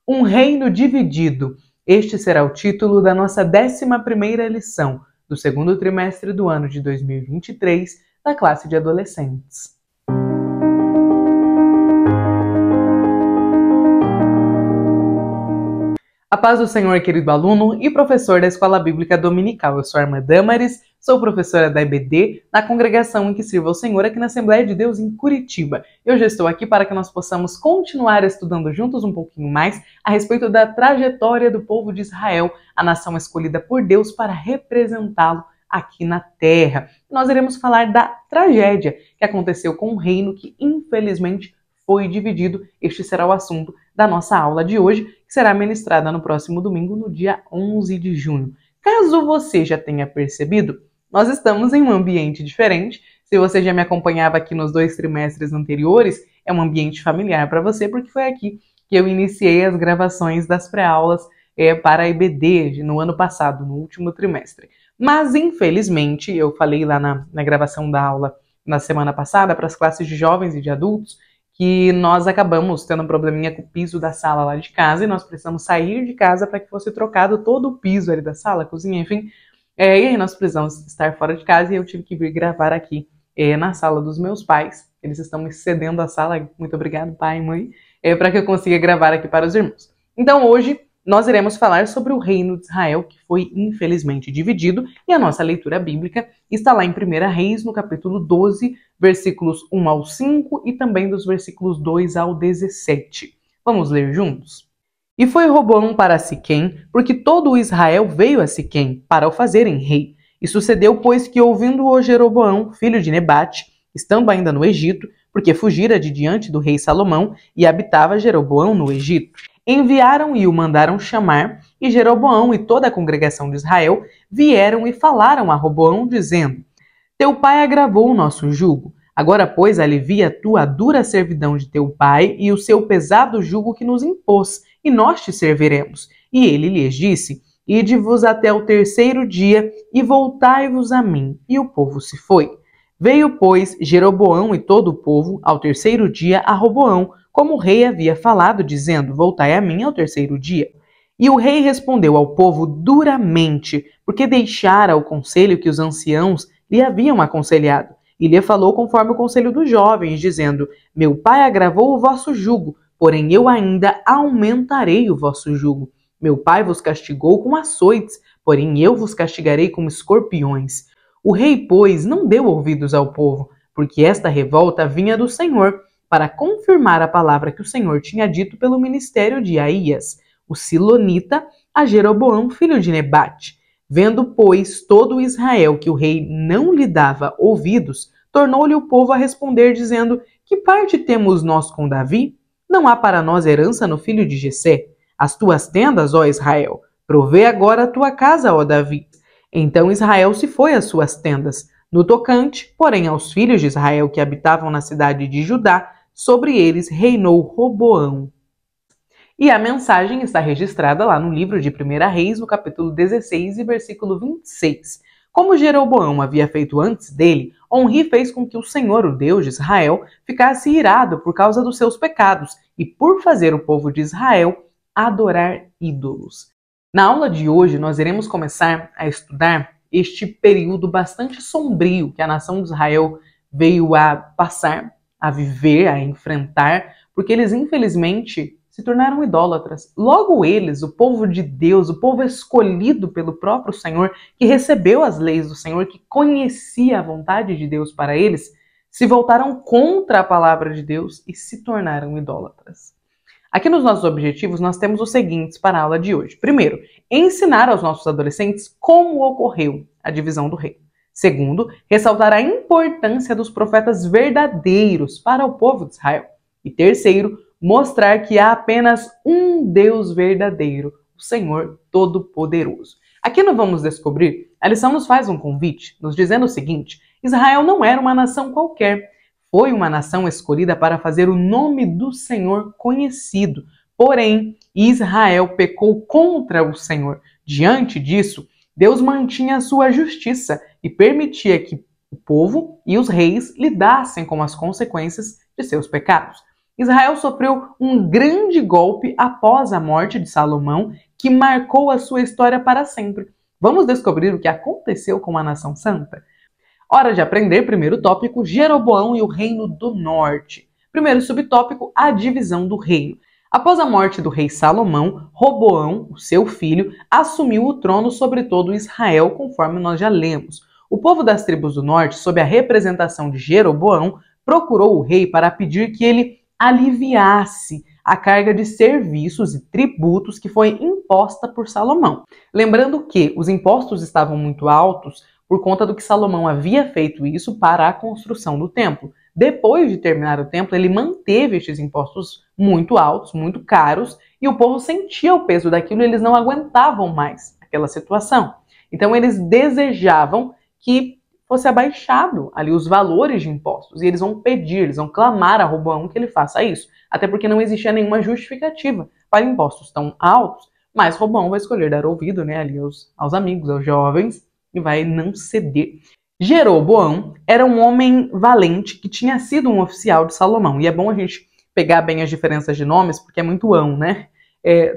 Um reino dividido. Este será o título da nossa 11ª lição do segundo trimestre do ano de 2023 da classe de adolescentes. A paz do Senhor, querido aluno e professor da Escola Bíblica Dominical. Eu sou a irmã Damaris, sou professora da EBD, na congregação em que sirvo ao Senhor aqui na Assembleia de Deus em Curitiba. Eu já estou aqui para que nós possamos continuar estudando juntos um pouquinho mais a respeito da trajetória do povo de Israel, a nação escolhida por Deus para representá-lo aqui na Terra. Nós iremos falar da tragédia que aconteceu com um reino que, infelizmente, foi dividido. Este será o assunto da nossa aula de hoje, que será ministrada no próximo domingo, no dia 11 de junho. Caso você já tenha percebido, nós estamos em um ambiente diferente. Se você já me acompanhava aqui nos 2 trimestres anteriores, é um ambiente familiar para você, porque foi aqui que eu iniciei as gravações das pré-aulas para a EBD no ano passado, no último trimestre. Mas, infelizmente, eu falei lá na gravação da aula na semana passada para as classes de jovens e de adultos, que nós acabamos tendo um probleminha com o piso da sala lá de casa e nós precisamos sair de casa para que fosse trocado todo o piso ali da sala, cozinha, enfim. E aí nós precisamos estar fora de casa e eu tive que vir gravar aqui na sala dos meus pais. Eles estão me cedendo a sala, muito obrigado, pai e mãe, para que eu consiga gravar aqui para os irmãos. Então hoje nós iremos falar sobre o reino de Israel, que foi infelizmente dividido, e a nossa leitura bíblica está lá em 1 Reis, no capítulo 12, versículos 1 ao 5 e também dos versículos 2 ao 17. Vamos ler juntos? E foi Roboão para Siquém, porque todo o Israel veio a Siquém para o fazerem rei. E sucedeu, pois, que ouvindo-o Jeroboão, filho de Nebate, estando ainda no Egito, porque fugira de diante do rei Salomão, e habitava Jeroboão no Egito, enviaram e o mandaram chamar, e Jeroboão e toda a congregação de Israel vieram e falaram a Roboão, dizendo: Teu pai agravou o nosso jugo. Agora, pois, alivia tu a dura servidão de teu pai e o seu pesado jugo que nos impôs, e nós te serviremos. E ele lhes disse: Ide-vos até o 3º dia e voltai-vos a mim. E o povo se foi. Veio, pois, Jeroboão e todo o povo ao 3º dia a Roboão, como o rei havia falado, dizendo: Voltai a mim ao 3º dia. E o rei respondeu ao povo duramente, porque deixara o conselho que os anciãos lhe haviam aconselhado. E lhe falou conforme o conselho dos jovens, dizendo: Meu pai agravou o vosso jugo, porém eu ainda aumentarei o vosso jugo. Meu pai vos castigou com açoites, porém eu vos castigarei com escorpiões. O rei, pois, não deu ouvidos ao povo, porque esta revolta vinha do Senhor, para confirmar a palavra que o Senhor tinha dito pelo ministério de Aías, o silonita, a Jeroboão, filho de Nebate. Vendo, pois, todo Israel que o rei não lhe dava ouvidos, tornou-lhe o povo a responder, dizendo: Que parte temos nós com Davi? Não há para nós herança no filho de Jessé? As tuas tendas, ó Israel, provê agora a tua casa, ó Davi. Então Israel se foi às suas tendas. No tocante, porém, aos filhos de Israel que habitavam na cidade de Judá, sobre eles reinou Roboão. E a mensagem está registrada lá no livro de 1 Reis, no capítulo 16 e versículo 26. Como Jeroboão havia feito antes dele, Onri fez com que o Senhor, o Deus de Israel, ficasse irado por causa dos seus pecados e por fazer o povo de Israel adorar ídolos. Na aula de hoje, nós iremos começar a estudar este período bastante sombrio que a nação de Israel veio a passar, a viver, a enfrentar, porque eles, infelizmente, se tornaram idólatras. Logo eles, o povo de Deus, o povo escolhido pelo próprio Senhor, que recebeu as leis do Senhor, que conhecia a vontade de Deus para eles, se voltaram contra a palavra de Deus e se tornaram idólatras. Aqui nos nossos objetivos, nós temos os seguintes para a aula de hoje. Primeiro, ensinar aos nossos adolescentes como ocorreu a divisão do reino. Segundo, ressaltar a importância dos profetas verdadeiros para o povo de Israel. E terceiro, mostrar que há apenas um Deus verdadeiro, o Senhor Todo-Poderoso. Aqui nós vamos descobrir, a lição nos faz um convite, nos dizendo o seguinte: Israel não era uma nação qualquer, foi uma nação escolhida para fazer o nome do Senhor conhecido. Porém, Israel pecou contra o Senhor. Diante disso, Deus mantinha a sua justiça e permitia que o povo e os reis lidassem com as consequências de seus pecados. Israel sofreu um grande golpe após a morte de Salomão, que marcou a sua história para sempre. Vamos descobrir o que aconteceu com a nação santa? Hora de aprender. Primeiro tópico: Jeroboão e o Reino do Norte. Primeiro subtópico: a divisão do reino. Após a morte do rei Salomão, Roboão, o seu filho, assumiu o trono sobre todo Israel, conforme nós já lemos. O povo das tribos do norte, sob a representação de Jeroboão, procurou o rei para pedir que ele aliviasse a carga de serviços e tributos que foi imposta por Salomão. Lembrando que os impostos estavam muito altos por conta do que Salomão havia feito isso para a construção do templo. Depois de terminar o templo, ele manteve estes impostos muito altos, muito caros, e o povo sentia o peso daquilo e eles não aguentavam mais aquela situação. Então eles desejavam que fosse abaixado ali os valores de impostos, e eles vão pedir, eles vão clamar a Roboão que ele faça isso, até porque não existia nenhuma justificativa para impostos tão altos, mas Roboão vai escolher dar ouvido, né, ali aos amigos, aos jovens, e vai não ceder. Jeroboão era um homem valente que tinha sido um oficial de Salomão, e é bom a gente pegar bem as diferenças de nomes, porque é muito ão, né?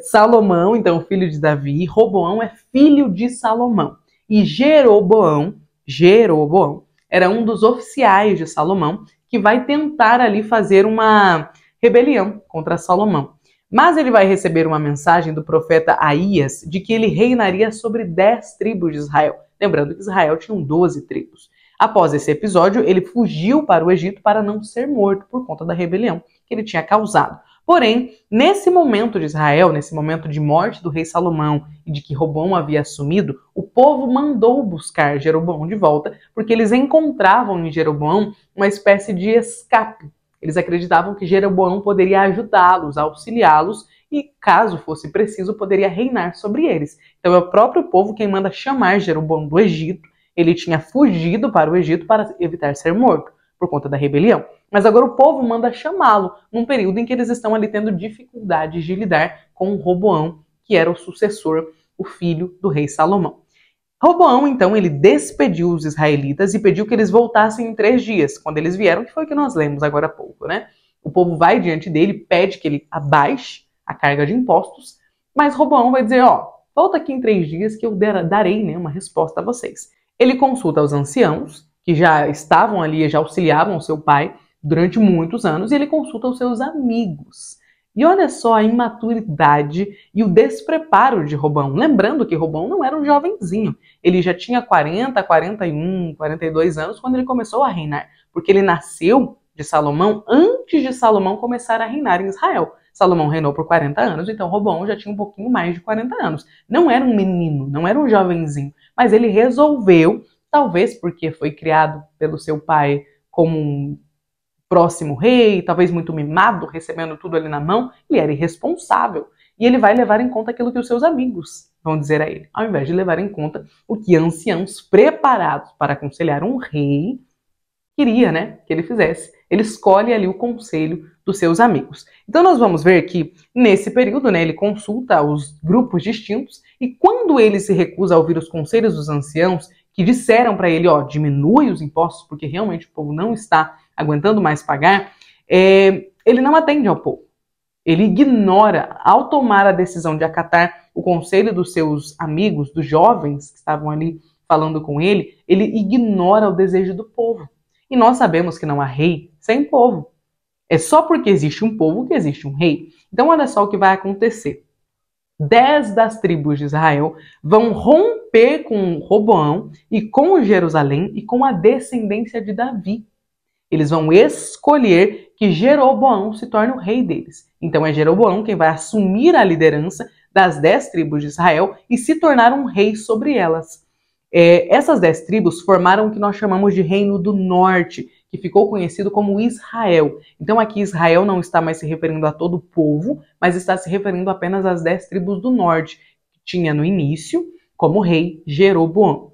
Salomão, então, filho de Davi, Roboão é filho de Salomão, e Jeroboão era um dos oficiais de Salomão que vai tentar ali fazer uma rebelião contra Salomão. Mas ele vai receber uma mensagem do profeta Aías de que ele reinaria sobre 10 tribos de Israel. Lembrando que Israel tinha 12 tribos. Após esse episódio, ele fugiu para o Egito para não ser morto por conta da rebelião que ele tinha causado. Porém, nesse momento de Israel, nesse momento de morte do rei Salomão e de que Roboão havia assumido, o povo mandou buscar Jeroboão de volta, porque eles encontravam em Jeroboão uma espécie de escape. Eles acreditavam que Jeroboão poderia ajudá-los, auxiliá-los e, caso fosse preciso, poderia reinar sobre eles. Então é o próprio povo quem manda chamar Jeroboão do Egito. Ele tinha fugido para o Egito para evitar ser morto por conta da rebelião. Mas agora o povo manda chamá-lo num período em que eles estão ali tendo dificuldades de lidar com Roboão, que era o sucessor, o filho do rei Salomão. Roboão, então, ele despediu os israelitas e pediu que eles voltassem em 3 dias. Quando eles vieram, que foi o que nós lemos agora há pouco, né? O povo vai diante dele, pede que ele abaixe a carga de impostos, mas Roboão vai dizer, volta aqui em 3 dias que eu darei, né, uma resposta a vocês. Ele consulta os anciãos, que já estavam ali, já auxiliavam o seu pai durante muitos anos, e ele consulta os seus amigos. E olha só a imaturidade e o despreparo de Roboão. Lembrando que Roboão não era um jovenzinho. Ele já tinha 40, 41, 42 anos quando ele começou a reinar. Porque ele nasceu de Salomão antes de Salomão começar a reinar em Israel. Salomão reinou por 40 anos, então Roboão já tinha um pouquinho mais de 40 anos. Não era um menino, não era um jovenzinho. Mas ele resolveu, talvez porque foi criado pelo seu pai como um próximo rei, talvez muito mimado, recebendo tudo ali na mão, ele era irresponsável. E ele vai levar em conta aquilo que os seus amigos vão dizer a ele, ao invés de levar em conta o que anciãos preparados para aconselhar um rei queria, né, que ele fizesse. Ele escolhe ali o conselho dos seus amigos. Então nós vamos ver que nesse período, né, ele consulta os grupos distintos e quando ele se recusa a ouvir os conselhos dos anciãos que disseram para ele, diminui os impostos porque realmente o povo não está aguentando mais pagar, ele não atende ao povo. Ele ignora, ao tomar a decisão de acatar o conselho dos seus amigos, dos jovens que estavam ali falando com ele ignora o desejo do povo. E nós sabemos que não há rei sem povo. É só porque existe um povo que existe um rei. Então olha só o que vai acontecer. 10 das tribos de Israel vão romper com Roboão e com Jerusalém e com a descendência de Davi. Eles vão escolher que Jeroboão se torne o rei deles. Então é Jeroboão quem vai assumir a liderança das 10 tribos de Israel e se tornar um rei sobre elas. Essas 10 tribos formaram o que nós chamamos de Reino do Norte, que ficou conhecido como Israel. Então aqui Israel não está mais se referindo a todo o povo, mas está se referindo apenas às 10 tribos do norte, que tinha no início como rei Jeroboão.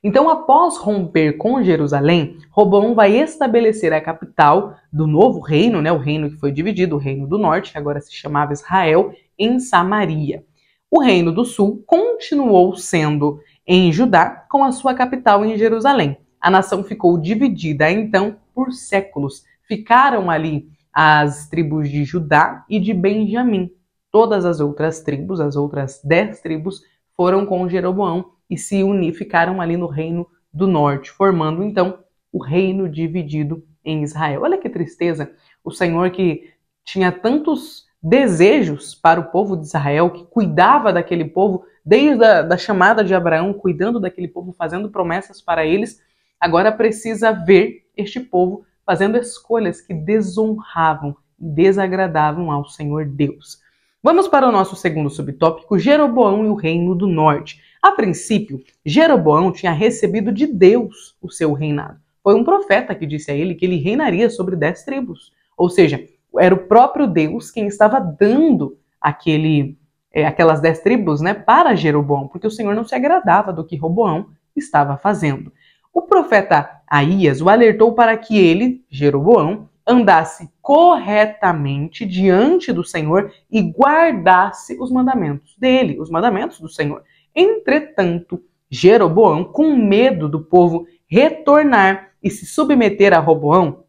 Então, após romper com Jerusalém, Roboão vai estabelecer a capital do novo reino, né, o reino que foi dividido, o reino do norte, que agora se chamava Israel, em Samaria. O reino do sul continuou sendo em Judá, com a sua capital em Jerusalém. A nação ficou dividida, então, por séculos. Ficaram ali as tribos de Judá e de Benjamim. Todas as outras tribos, as outras 10 tribos, foram com Jeroboão e se unificaram ali no reino do norte, formando então o reino dividido em Israel. Olha que tristeza, o Senhor que tinha tantos desejos para o povo de Israel, que cuidava daquele povo desde a chamada de Abraão, cuidando daquele povo, fazendo promessas para eles, agora precisa ver este povo fazendo escolhas que desonravam e desagradavam ao Senhor Deus. Vamos para o nosso segundo subtópico, Jeroboão e o reino do norte. A princípio, Jeroboão tinha recebido de Deus o seu reinado. Foi um profeta que disse a ele que ele reinaria sobre 10 tribos. Ou seja, era o próprio Deus quem estava dando aquelas 10 tribos, né, para Jeroboão, porque o Senhor não se agradava do que Roboão estava fazendo. O profeta Aías o alertou para que ele, Jeroboão, andasse corretamente diante do Senhor e guardasse os mandamentos dele, os mandamentos do Senhor. Entretanto, Jeroboão, com medo do povo retornar e se submeter a Roboão,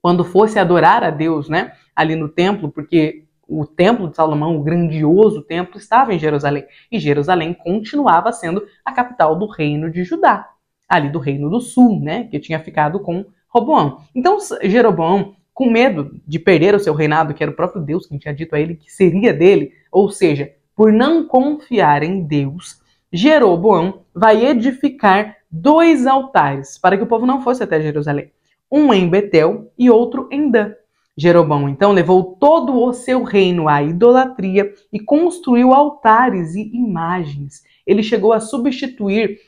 quando fosse adorar a Deus, né, ali no templo, porque o templo de Salomão, o grandioso templo, estava em Jerusalém, e Jerusalém continuava sendo a capital do reino de Judá, ali do reino do sul, né, que tinha ficado com Roboão. Então, Jeroboão, com medo de perder o seu reinado, que era o próprio Deus quem tinha dito a ele que seria dele, ou seja, por não confiar em Deus, Jeroboão vai edificar 2 altares para que o povo não fosse até Jerusalém. Um em Betel e outro em Dan. Jeroboão, então, levou todo o seu reino à idolatria e construiu altares e imagens. Ele chegou a substituir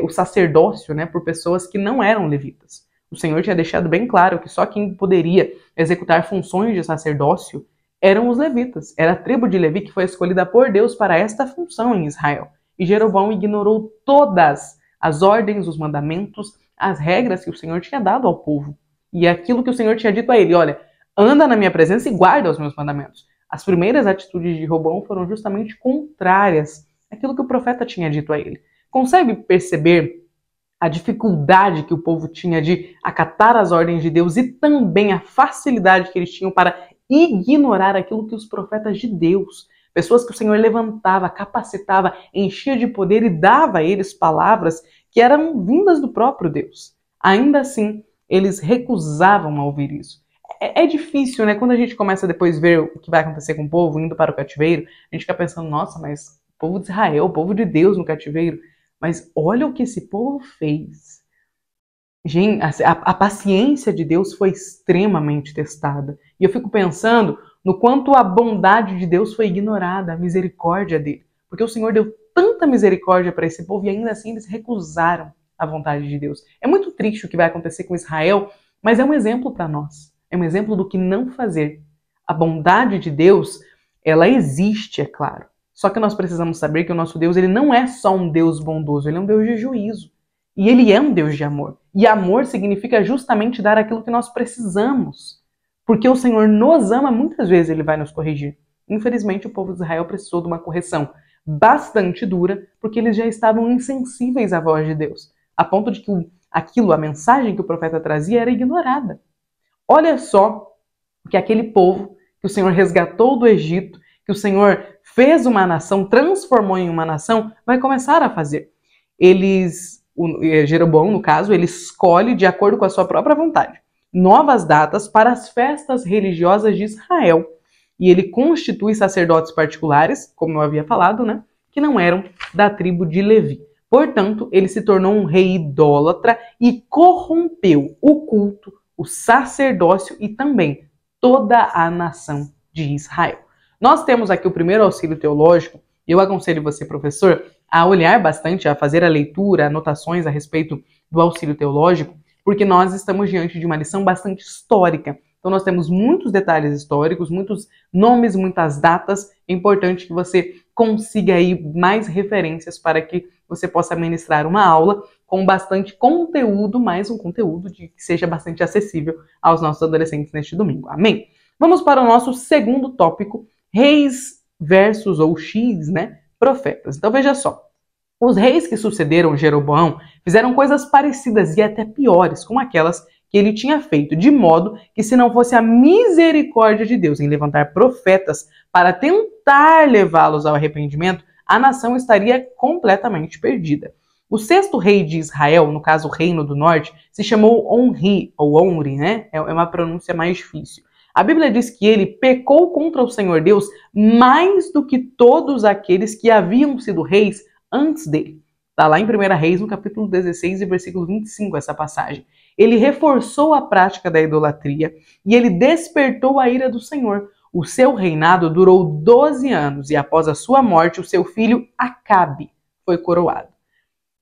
o sacerdócio, né, por pessoas que não eram levitas. O Senhor tinha deixado bem claro que só quem poderia executar funções de sacerdócio eram os levitas. Era a tribo de Levi que foi escolhida por Deus para esta função em Israel. E Jeroboão ignorou todas as ordens, os mandamentos, as regras que o Senhor tinha dado ao povo. E aquilo que o Senhor tinha dito a ele, olha, anda na minha presença e guarda os meus mandamentos. As primeiras atitudes de Roboão foram justamente contrárias àquilo que o profeta tinha dito a ele. Consegue perceber a dificuldade que o povo tinha de acatar as ordens de Deus e também a facilidade que eles tinham para ignorar aquilo que os profetas de Deus, pessoas que o Senhor levantava, capacitava, enchia de poder e dava a eles palavras que eram vindas do próprio Deus. Ainda assim, eles recusavam a ouvir isso. É difícil, né? Quando a gente começa a depois ver o que vai acontecer com o povo indo para o cativeiro, a gente fica pensando, nossa, mas o povo de Israel, o povo de Deus no cativeiro. Mas olha o que esse povo fez. Gente, a paciência de Deus foi extremamente testada. E eu fico pensando no quanto a bondade de Deus foi ignorada, a misericórdia dele. Porque o Senhor deu tanta misericórdia para esse povo e ainda assim eles recusaram a vontade de Deus. É muito triste o que vai acontecer com Israel, mas é um exemplo para nós. É um exemplo do que não fazer. A bondade de Deus, ela existe, é claro. Só que nós precisamos saber que o nosso Deus, ele não é só um Deus bondoso, ele é um Deus de juízo. E ele é um Deus de amor. E amor significa justamente dar aquilo que nós precisamos. Porque o Senhor nos ama, muitas vezes ele vai nos corrigir. Infelizmente, o povo de Israel precisou de uma correção bastante dura, porque eles já estavam insensíveis à voz de Deus, a ponto de que a mensagem que o profeta trazia era ignorada. Olha só que aquele povo que o Senhor resgatou do Egito, que o Senhor fez uma nação, transformou em uma nação, vai começar a fazer. Jeroboão, no caso, ele escolhe, de acordo com a sua própria vontade, novas datas para as festas religiosas de Israel. E ele constitui sacerdotes particulares, como eu havia falado, né, que não eram da tribo de Levi. Portanto, ele se tornou um rei idólatra e corrompeu o culto, o sacerdócio e também toda a nação de Israel. Nós temos aqui o primeiro auxílio teológico, e eu aconselho você, professor, a olhar bastante, a fazer a leitura, anotações a respeito do auxílio teológico, porque nós estamos diante de uma lição bastante histórica. Então nós temos muitos detalhes históricos, muitos nomes, muitas datas. É importante que você consiga aí mais referências para que você possa ministrar uma aula com bastante conteúdo, mais um conteúdo que seja bastante acessível aos nossos adolescentes neste domingo. Amém? Vamos para o nosso segundo tópico, reis versus ou X, né, profetas. Então veja só, os reis que sucederam Jeroboão fizeram coisas parecidas e até piores com aquelas que ele tinha feito, de modo que, se não fosse a misericórdia de Deus em levantar profetas para tentar levá-los ao arrependimento, a nação estaria completamente perdida. O sexto rei de Israel, no caso o Reino do Norte, se chamou Onri, ou Onri, né? É uma pronúncia mais difícil. A Bíblia diz que ele pecou contra o Senhor Deus mais do que todos aqueles que haviam sido reis antes dele. Está lá em 1 Reis, no capítulo 16 e versículo 25, essa passagem. Ele reforçou a prática da idolatria e ele despertou a ira do Senhor. O seu reinado durou 12 anos e após a sua morte, o seu filho Acabe foi coroado.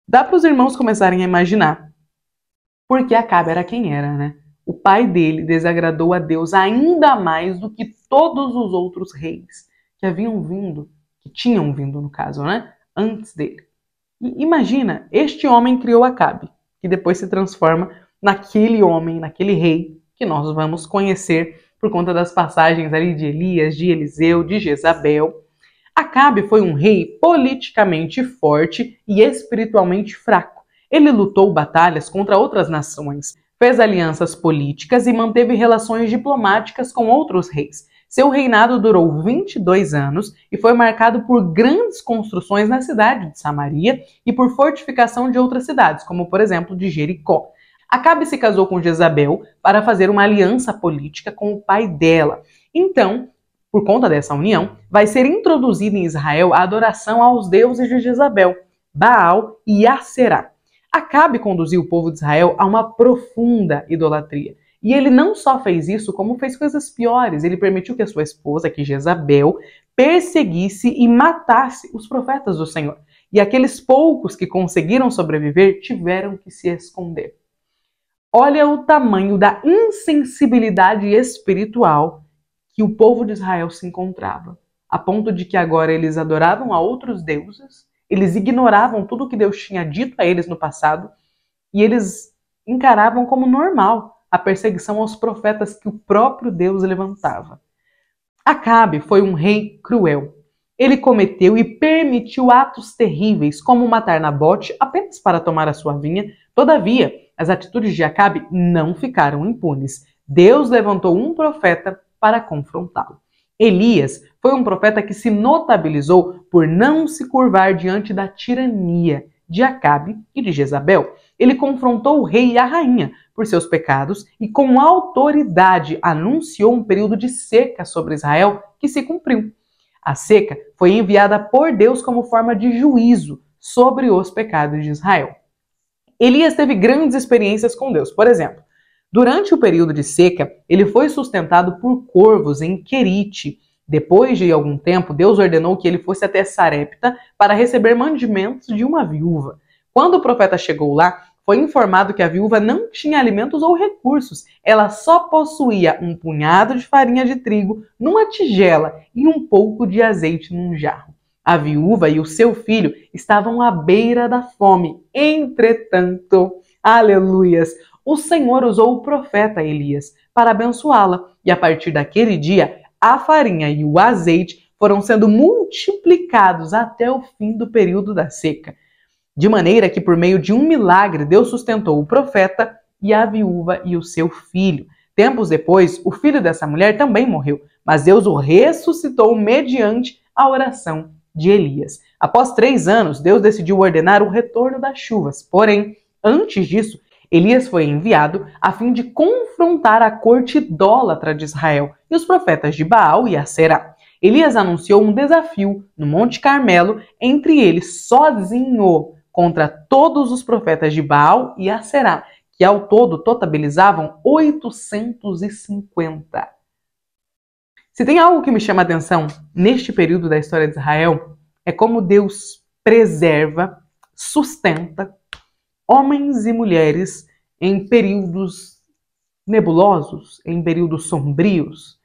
Dá para os irmãos começarem a imaginar porque Acabe era quem era, né? O pai dele desagradou a Deus ainda mais do que todos os outros reis que haviam vindo, que tinham vindo no caso, né? Antes dele. E imagina, este homem criou Acabe, que depois se transforma naquele homem, naquele rei que nós vamos conhecer por conta das passagens ali de Elias, de Eliseu, de Jezabel. Acabe foi um rei politicamente forte e espiritualmente fraco. Ele lutou batalhas contra outras nações, fez alianças políticas e manteve relações diplomáticas com outros reis. Seu reinado durou 22 anos e foi marcado por grandes construções na cidade de Samaria e por fortificação de outras cidades, como por exemplo de Jericó. Acabe se casou com Jezabel para fazer uma aliança política com o pai dela. Então, por conta dessa união, vai ser introduzida em Israel a adoração aos deuses de Jezabel, Baal e Aserá. Acabe conduziu o povo de Israel a uma profunda idolatria. E ele não só fez isso, como fez coisas piores. Ele permitiu que a sua esposa, que Jezabel, perseguisse e matasse os profetas do Senhor. E aqueles poucos que conseguiram sobreviver tiveram que se esconder. Olha o tamanho da insensibilidade espiritual que o povo de Israel se encontrava, a ponto de que agora eles adoravam a outros deuses, eles ignoravam tudo o que Deus tinha dito a eles no passado e eles encaravam como normal a perseguição aos profetas que o próprio Deus levantava. Acabe foi um rei cruel. Ele cometeu e permitiu atos terríveis, como matar Nabote apenas para tomar a sua vinha. Todavia, as atitudes de Acabe não ficaram impunes. Deus levantou um profeta para confrontá-lo. Elias foi um profeta que se notabilizou por não se curvar diante da tirania de Acabe e de Jezabel. Ele confrontou o rei e a rainha por seus pecados e com autoridade anunciou um período de seca sobre Israel que se cumpriu. A seca foi enviada por Deus como forma de juízo sobre os pecados de Israel. Elias teve grandes experiências com Deus. Por exemplo, durante o período de seca, ele foi sustentado por corvos em Querite. Depois de algum tempo, Deus ordenou que ele fosse até Sarepta para receber mantimentos de uma viúva. Quando o profeta chegou lá, foi informado que a viúva não tinha alimentos ou recursos. Ela só possuía um punhado de farinha de trigo numa tigela e um pouco de azeite num jarro. A viúva e o seu filho estavam à beira da fome. Entretanto, aleluias, o Senhor usou o profeta Elias para abençoá-la. E a partir daquele dia, a farinha e o azeite foram sendo multiplicados até o fim do período da seca. De maneira que, por meio de um milagre, Deus sustentou o profeta e a viúva e o seu filho. Tempos depois, o filho dessa mulher também morreu, mas Deus o ressuscitou mediante a oração de Elias. Após 3 anos, Deus decidiu ordenar o retorno das chuvas. Porém, antes disso, Elias foi enviado a fim de confrontar a corte idólatra de Israel e os profetas de Baal e Aserá. Elias anunciou um desafio no Monte Carmelo entre eles sozinho contra todos os profetas de Baal e Aserá, que ao todo totalizavam 850. Se tem algo que me chama a atenção neste período da história de Israel, é como Deus preserva, sustenta homens e mulheres em períodos nebulosos, em períodos sombrios.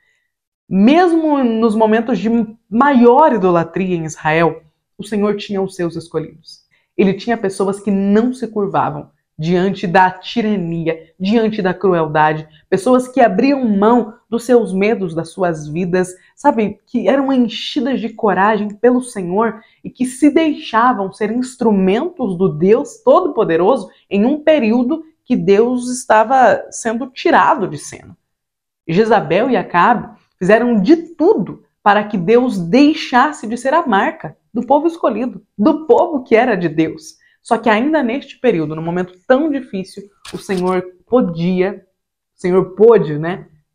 Mesmo nos momentos de maior idolatria em Israel, o Senhor tinha os seus escolhidos. Ele tinha pessoas que não se curvavam diante da tirania, diante da crueldade, pessoas que abriam mão dos seus medos, das suas vidas, sabe, que eram enchidas de coragem pelo Senhor e que se deixavam ser instrumentos do Deus Todo-Poderoso em um período que Deus estava sendo tirado de cena. Jezabel e Acabe fizeram de tudo para que Deus deixasse de ser a marca do povo escolhido, do povo que era de Deus. Só que ainda neste período, num momento tão difícil, o Senhor pôde,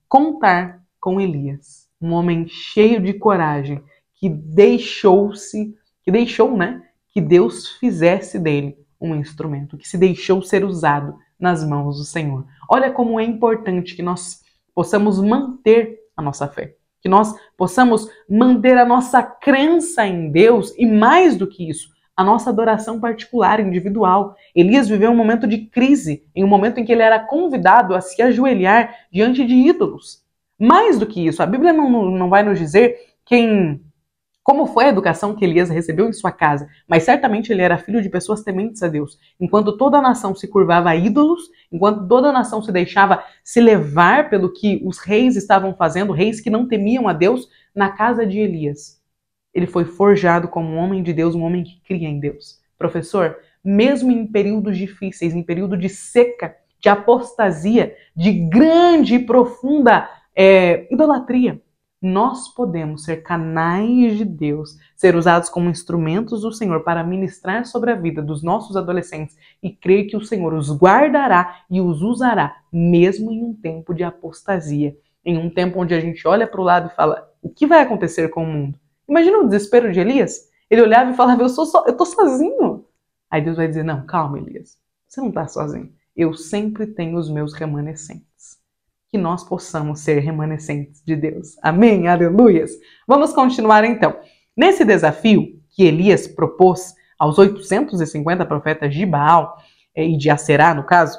contar com Elias, um homem cheio de coragem, que deixou que Deus fizesse dele um instrumento, que se deixou ser usado nas mãos do Senhor. Olha como é importante que nós possamos manter a nossa fé, que nós possamos manter a nossa crença em Deus e, mais do que isso, a nossa adoração particular, individual. Elias viveu um momento de crise, em um momento em que ele era convidado a se ajoelhar diante de ídolos. Mais do que isso, a Bíblia não vai nos dizer como foi a educação que Elias recebeu em sua casa, mas certamente ele era filho de pessoas tementes a Deus. Enquanto toda a nação se curvava a ídolos, enquanto toda a nação se deixava se levar pelo que os reis estavam fazendo, reis que não temiam a Deus, na casa de Elias, ele foi forjado como um homem de Deus, um homem que cria em Deus. Professor, mesmo em períodos difíceis, em período de seca, de apostasia, de grande e profunda idolatria, nós podemos ser canais de Deus, ser usados como instrumentos do Senhor para ministrar sobre a vida dos nossos adolescentes e crer que o Senhor os guardará e os usará, mesmo em um tempo de apostasia, em um tempo onde a gente olha para o lado e fala, o que vai acontecer com o mundo? Imagina o desespero de Elias. Ele olhava e falava, eu estou sozinho. Aí Deus vai dizer, não, calma, Elias, você não está sozinho. Eu sempre tenho os meus remanescentes. Que nós possamos ser remanescentes de Deus. Amém? Aleluias! Vamos continuar então. Nesse desafio que Elias propôs aos 850 profetas de Baal e de Aserá, no caso,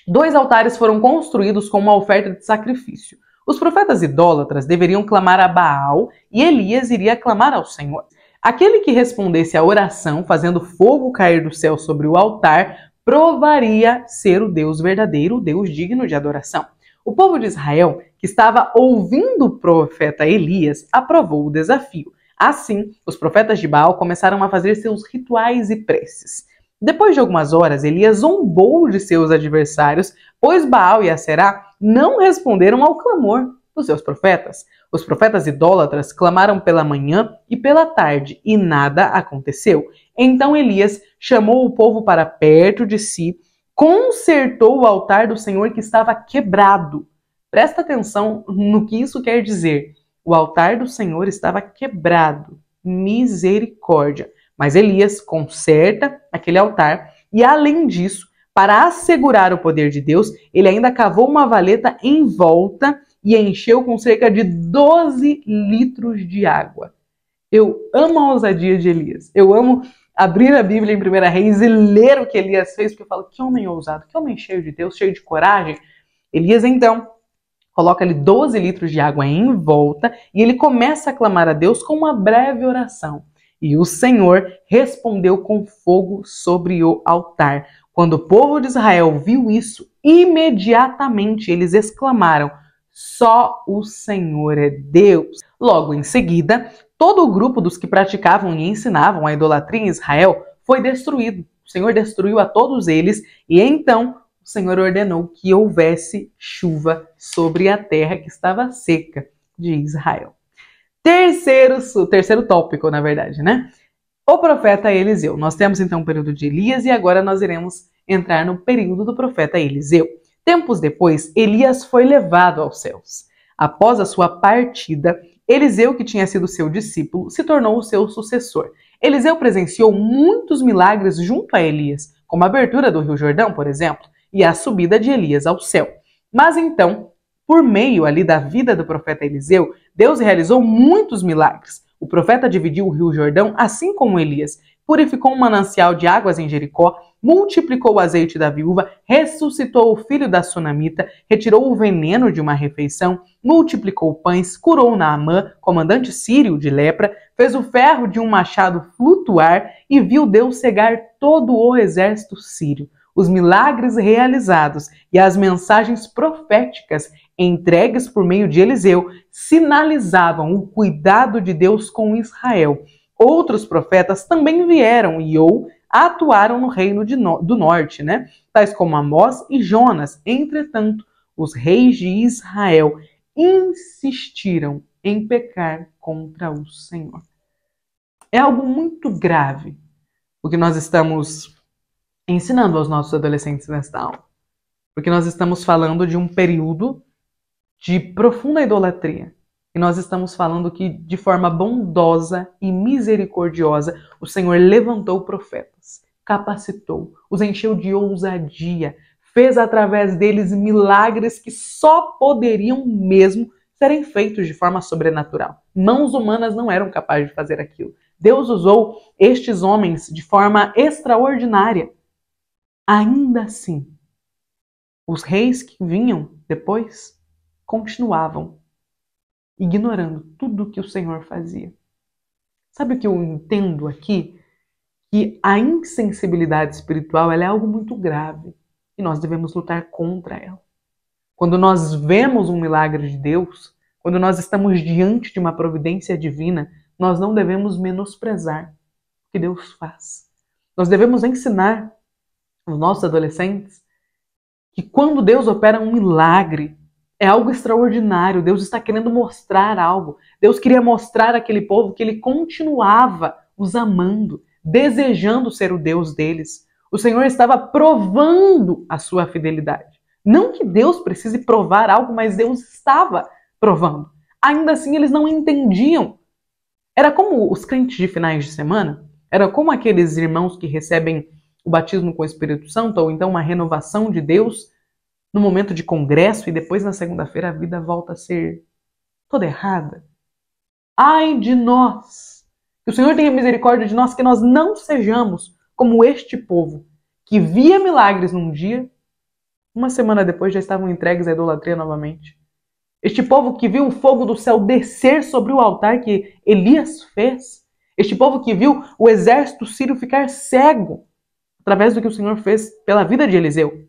2 altares foram construídos com uma oferta de sacrifício. Os profetas idólatras deveriam clamar a Baal e Elias iria clamar ao Senhor. Aquele que respondesse à oração, fazendo fogo cair do céu sobre o altar, provaria ser o Deus verdadeiro, o Deus digno de adoração. O povo de Israel, que estava ouvindo o profeta Elias, aprovou o desafio. Assim, os profetas de Baal começaram a fazer seus rituais e preces. Depois de algumas horas, Elias zombou de seus adversários, pois Baal e Aserá não responderam ao clamor dos seus profetas. Os profetas idólatras clamaram pela manhã e pela tarde, e nada aconteceu. Então Elias chamou o povo para perto de si, consertou o altar do Senhor que estava quebrado. Presta atenção no que isso quer dizer. O altar do Senhor estava quebrado. Misericórdia. Mas Elias conserta aquele altar e, além disso, para assegurar o poder de Deus, ele ainda cavou uma valeta em volta e encheu com cerca de 12 litros de água. Eu amo a ousadia de Elias. Eu amo abrir a Bíblia em 1 Reis e ler o que Elias fez, porque eu falo, que homem ousado, que homem cheio de Deus, cheio de coragem. Elias, então, coloca ali 12 litros de água em volta e ele começa a clamar a Deus com uma breve oração. E o Senhor respondeu com fogo sobre o altar. Quando o povo de Israel viu isso, imediatamente eles exclamaram, só o Senhor é Deus. Logo em seguida, todo o grupo dos que praticavam e ensinavam a idolatria em Israel foi destruído. O Senhor destruiu a todos eles e então o Senhor ordenou que houvesse chuva sobre a terra que estava seca de Israel. Terceiro tópico, na verdade, O profeta Eliseu. Nós temos então o período de Elias e agora nós iremos entrar no período do profeta Eliseu. Tempos depois, Elias foi levado aos céus. Após a sua partida, Eliseu, que tinha sido seu discípulo, se tornou o seu sucessor. Eliseu presenciou muitos milagres junto a Elias, como a abertura do Rio Jordão, por exemplo, e a subida de Elias ao céu. Mas então, por meio ali da vida do profeta Eliseu, Deus realizou muitos milagres. O profeta dividiu o Rio Jordão, assim como Elias, purificou um manancial de águas em Jericó, multiplicou o azeite da viúva, ressuscitou o filho da sunamita, retirou o veneno de uma refeição, multiplicou pães, curou Naamã, comandante sírio de lepra, fez o ferro de um machado flutuar e viu Deus cegar todo o exército sírio. Os milagres realizados e as mensagens proféticas entregues por meio de Eliseu sinalizavam o cuidado de Deus com Israel. Outros profetas também vieram e atuaram no reino do norte, né? Tais como Amós e Jonas. Entretanto, os reis de Israel insistiram em pecar contra o Senhor. É algo muito grave o que nós estamos ensinando aos nossos adolescentes nesta aula. Porque nós estamos falando de um período de profunda idolatria. E nós estamos falando que, de forma bondosa e misericordiosa, o Senhor levantou profetas, capacitou, os encheu de ousadia, fez através deles milagres que só poderiam mesmo serem feitos de forma sobrenatural. Mãos humanas não eram capazes de fazer aquilo. Deus usou estes homens de forma extraordinária. Ainda assim, os reis que vinham depois continuavam ignorando tudo que o Senhor fazia. Sabe o que eu entendo aqui? Que a insensibilidade espiritual ela é algo muito grave e nós devemos lutar contra ela. Quando nós vemos um milagre de Deus, quando nós estamos diante de uma providência divina, nós não devemos menosprezar o que Deus faz. Nós devemos ensinar aos nossos adolescentes que quando Deus opera um milagre, é algo extraordinário. Deus está querendo mostrar algo. Deus queria mostrar àquele povo que ele continuava os amando, desejando ser o Deus deles. O Senhor estava provando a sua fidelidade. Não que Deus precise provar algo, mas Deus estava provando. Ainda assim, eles não entendiam. Era como os crentes de finais de semana, era como aqueles irmãos que recebem o batismo com o Espírito Santo, ou então uma renovação de Deus no momento de congresso e depois na segunda-feira a vida volta a ser toda errada. Ai de nós! Que o Senhor tenha misericórdia de nós, que nós não sejamos como este povo, que via milagres num dia, uma semana depois já estavam entregues à idolatria novamente. Este povo que viu o fogo do céu descer sobre o altar que Elias fez. Este povo que viu o exército sírio ficar cego através do que o Senhor fez pela vida de Eliseu.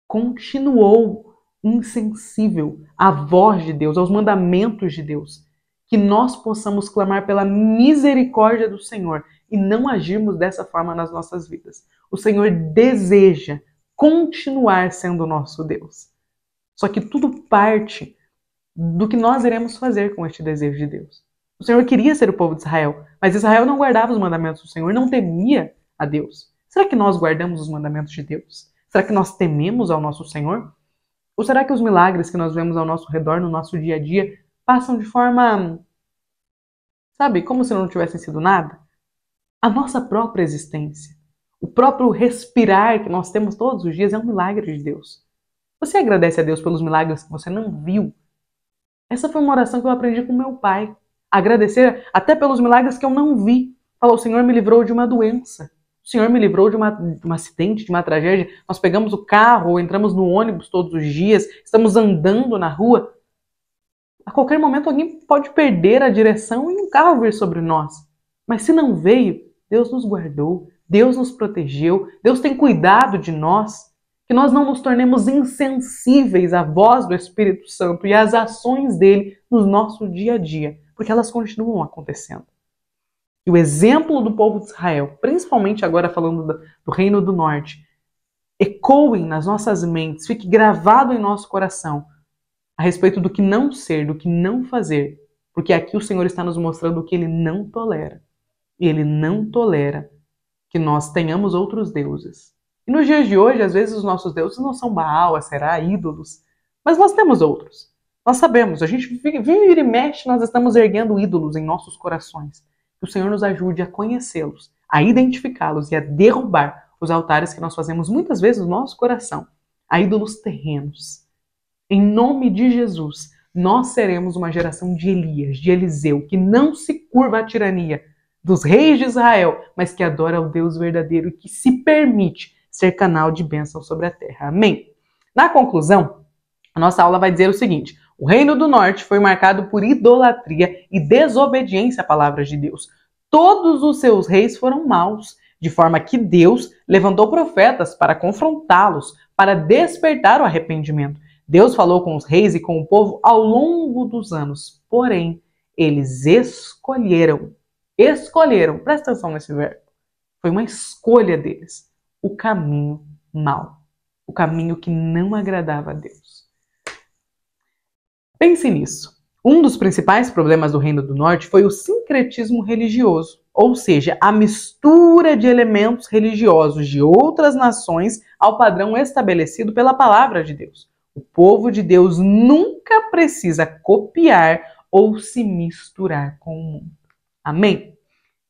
Continuou insensível à voz de Deus, aos mandamentos de Deus. Que nós possamos clamar pela misericórdia do Senhor e não agirmos dessa forma nas nossas vidas. O Senhor deseja continuar sendo o nosso Deus. Só que tudo parte do que nós iremos fazer com este desejo de Deus. O Senhor queria ser o povo de Israel, mas Israel não guardava os mandamentos do Senhor, não temia a Deus. Será que nós guardamos os mandamentos de Deus? Será que nós tememos ao nosso Senhor? Ou será que os milagres que nós vemos ao nosso redor, no nosso dia a dia, passam de forma, sabe, como se não tivessem sido nada? A nossa própria existência, o próprio respirar que nós temos todos os dias é um milagre de Deus. Você agradece a Deus pelos milagres que você não viu? Essa foi uma oração que eu aprendi com meu pai. Agradecer até pelos milagres que eu não vi. Falar, o Senhor me livrou de uma doença. O Senhor me livrou de um acidente, de uma tragédia. Nós pegamos o carro ou entramos no ônibus todos os dias, estamos andando na rua. A qualquer momento alguém pode perder a direção e um carro vir sobre nós. Mas se não veio, Deus nos guardou, Deus nos protegeu, Deus tem cuidado de nós. Que nós não nos tornemos insensíveis à voz do Espírito Santo e às ações dele no nosso dia a dia, porque elas continuam acontecendo. E o exemplo do povo de Israel, principalmente agora falando do Reino do Norte, ecoem nas nossas mentes, fique gravado em nosso coração a respeito do que não ser, do que não fazer, porque aqui o Senhor está nos mostrando o que ele não tolera. E ele não tolera que nós tenhamos outros deuses. E nos dias de hoje, às vezes os nossos deuses não são Baal, Aserá, ídolos, mas nós temos outros. Nós sabemos, a gente vive e mexe, nós estamos erguendo ídolos em nossos corações. Que o Senhor nos ajude a conhecê-los, a identificá-los e a derrubar os altares que nós fazemos muitas vezes no nosso coração, a ídolos terrenos. Em nome de Jesus, nós seremos uma geração de Elias, de Eliseu, que não se curva à tirania dos reis de Israel, mas que adora o Deus verdadeiro e que se permite ser canal de bênção sobre a terra. Amém? Na conclusão, a nossa aula vai dizer o seguinte: o Reino do Norte foi marcado por idolatria e desobediência à palavra de Deus. Todos os seus reis foram maus, de forma que Deus levantou profetas para confrontá-los, para despertar o arrependimento. Deus falou com os reis e com o povo ao longo dos anos, porém, eles escolheram, presta atenção nesse verbo, Foi uma escolha deles. O caminho mau. O caminho que não agradava a Deus. Pense nisso. Um dos principais problemas do Reino do Norte foi o sincretismo religioso, ou seja, a mistura de elementos religiosos de outras nações ao padrão estabelecido pela palavra de Deus. O povo de Deus nunca precisa copiar ou se misturar com o mundo. Amém?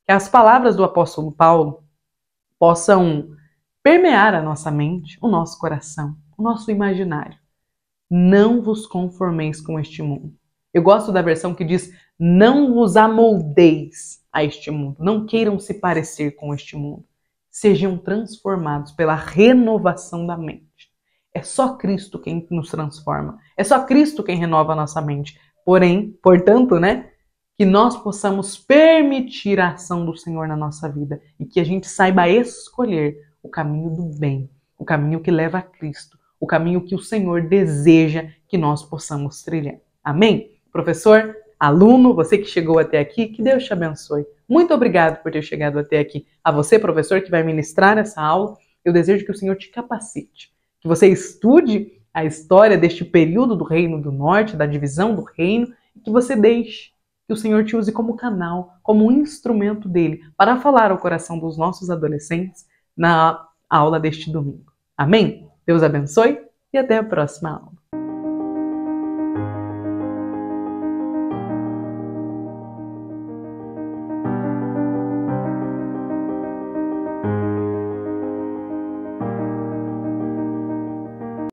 Que as palavras do apóstolo Paulo possam permear a nossa mente, o nosso coração, o nosso imaginário. Não vos conformeis com este mundo. Eu gosto da versão que diz: não vos amoldeis a este mundo. Não queiram se parecer com este mundo. Sejam transformados pela renovação da mente. É só Cristo quem nos transforma. É só Cristo quem renova a nossa mente. Portanto, que nós possamos permitir a ação do Senhor na nossa vida e que a gente saiba escolher o caminho do bem, o caminho que leva a Cristo, o caminho que o Senhor deseja que nós possamos trilhar. Amém? Professor, aluno, você que chegou até aqui, que Deus te abençoe. Muito obrigado por ter chegado até aqui. A você, professor, que vai ministrar essa aula, eu desejo que o Senhor te capacite, que você estude a história deste período do Reino do Norte, da divisão do reino, e que você deixe que o Senhor te use como canal, como um instrumento dele, para falar ao coração dos nossos adolescentes na aula deste domingo. Amém? Deus abençoe e até a próxima aula.